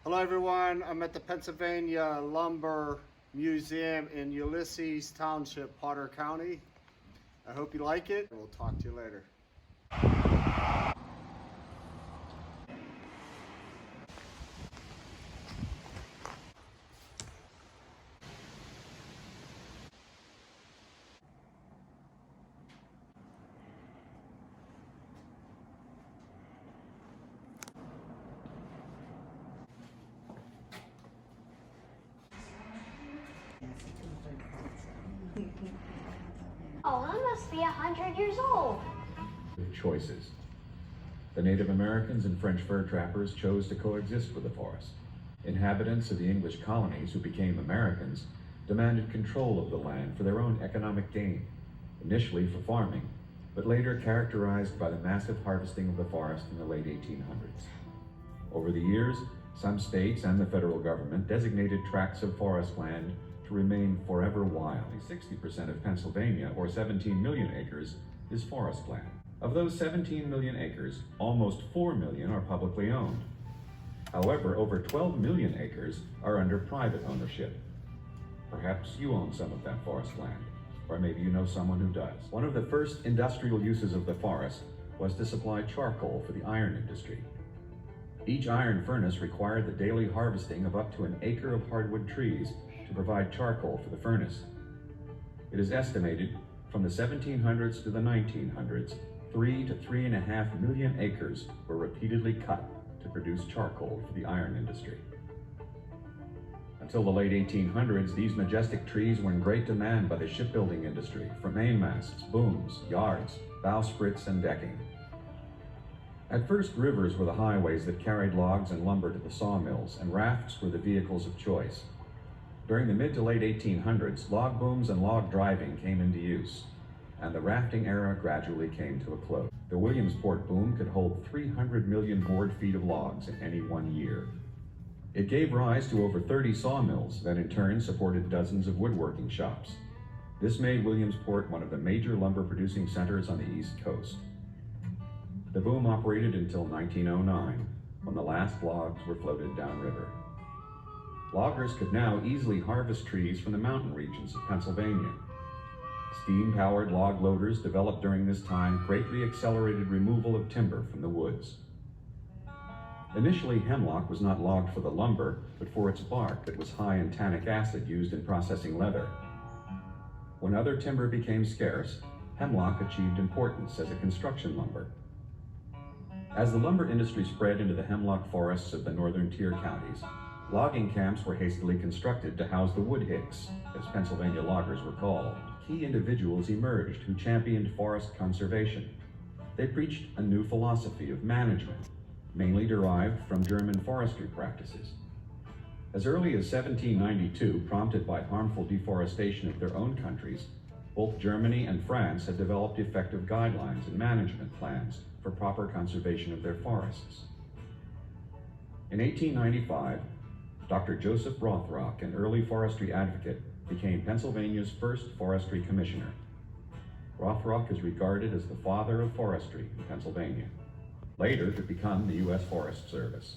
Hello everyone, I'm at the Pennsylvania Lumber Museum in Ulysses Township, Potter County. I hope you like it. We'll talk to you later. Oh, that must be 100 years old. Choices. The Native Americans and French fur trappers chose to coexist with the forest. Inhabitants of the English colonies who became Americans demanded control of the land for their own economic gain, initially for farming, but later characterized by the massive harvesting of the forest in the late 1800s. Over the years, some states and the federal government designated tracts of forest land to remain forever wild. 60% of Pennsylvania, or 17 million acres, is forest land. Of those 17 million acres, almost 4 million are publicly owned. However, over 12 million acres are under private ownership. Perhaps you own some of that forest land, or maybe you know someone who does. One of the first industrial uses of the forest was to supply charcoal for the iron industry. Each iron furnace required the daily harvesting of up to an acre of hardwood trees to provide charcoal for the furnace. It is estimated from the 1700s to the 1900s, 3 to 3.5 million acres were repeatedly cut to produce charcoal for the iron industry. Until the late 1800s, these majestic trees were in great demand by the shipbuilding industry for mainmasts, booms, yards, bowsprits, and decking. At first, rivers were the highways that carried logs and lumber to the sawmills, and rafts were the vehicles of choice. During the mid to late 1800s, log booms and log driving came into use, and the rafting era gradually came to a close. The Williamsport boom could hold 300 million board feet of logs in any one year. It gave rise to over 30 sawmills that in turn supported dozens of woodworking shops. This made Williamsport one of the major lumber producing centers on the East Coast. The boom operated until 1909, when the last logs were floated downriver. Loggers could now easily harvest trees from the mountain regions of Pennsylvania. Steam-powered log loaders developed during this time greatly accelerated removal of timber from the woods. Initially, hemlock was not logged for the lumber, but for its bark that was high in tannic acid used in processing leather. When other timber became scarce, hemlock achieved importance as a construction lumber. As the lumber industry spread into the hemlock forests of the northern tier counties, logging camps were hastily constructed to house the woodhicks, as Pennsylvania loggers were called. Key individuals emerged who championed forest conservation. They preached a new philosophy of management, mainly derived from German forestry practices. As early as 1792, prompted by harmful deforestation of their own countries, both Germany and France had developed effective guidelines and management plans for proper conservation of their forests. In 1895, Dr. Joseph Rothrock, an early forestry advocate, became Pennsylvania's first forestry commissioner. Rothrock is regarded as the father of forestry in Pennsylvania, later to become the U.S. Forest Service.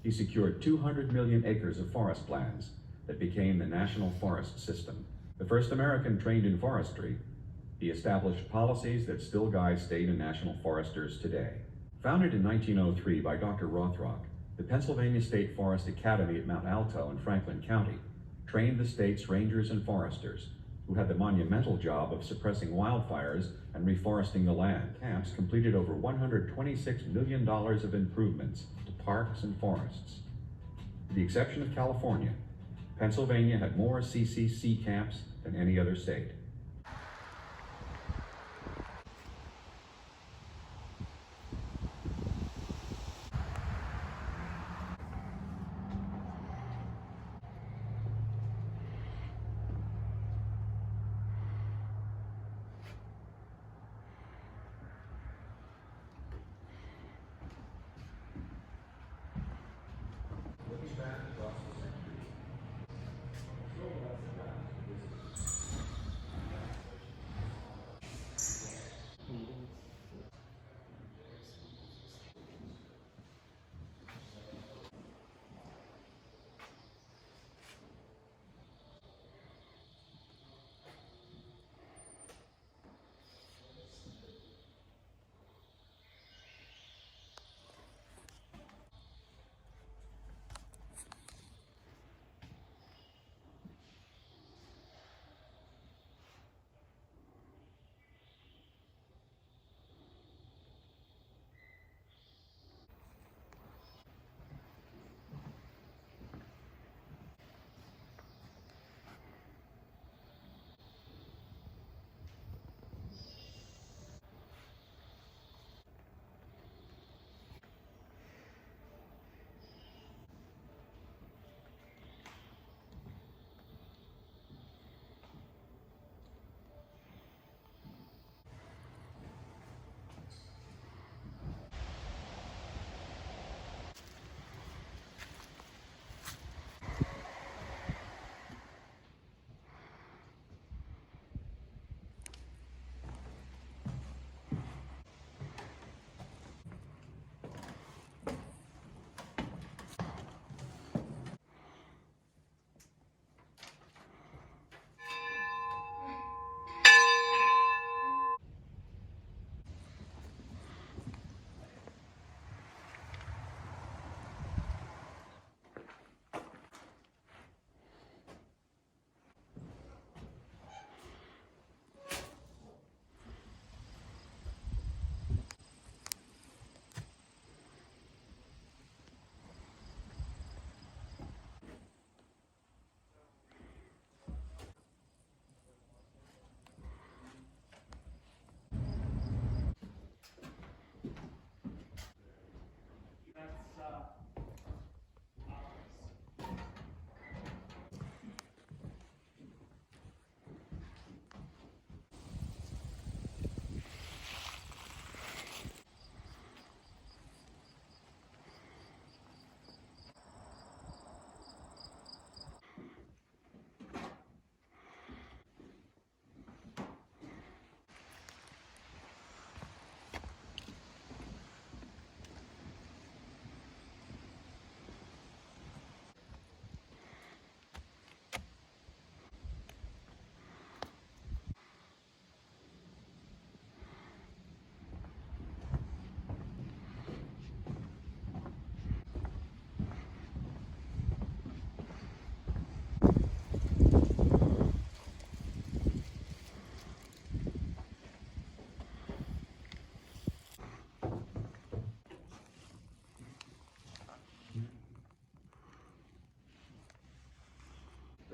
He secured 200 million acres of forest lands that became the National Forest System. The first American trained in forestry, he established policies that still guide state and national foresters today. Founded in 1903 by Dr. Rothrock, the Pennsylvania State Forest Academy at Mount Alto in Franklin County trained the state's rangers and foresters, who had the monumental job of suppressing wildfires and reforesting the land. Camps completed over $126 million of improvements to parks and forests. With the exception of California, Pennsylvania had more CCC camps than any other state.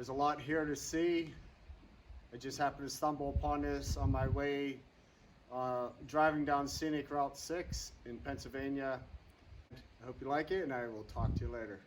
There's a lot here to see. I just happened to stumble upon this on my way driving down Scenic Route 6 in Pennsylvania. I hope you like it, and I will talk to you later.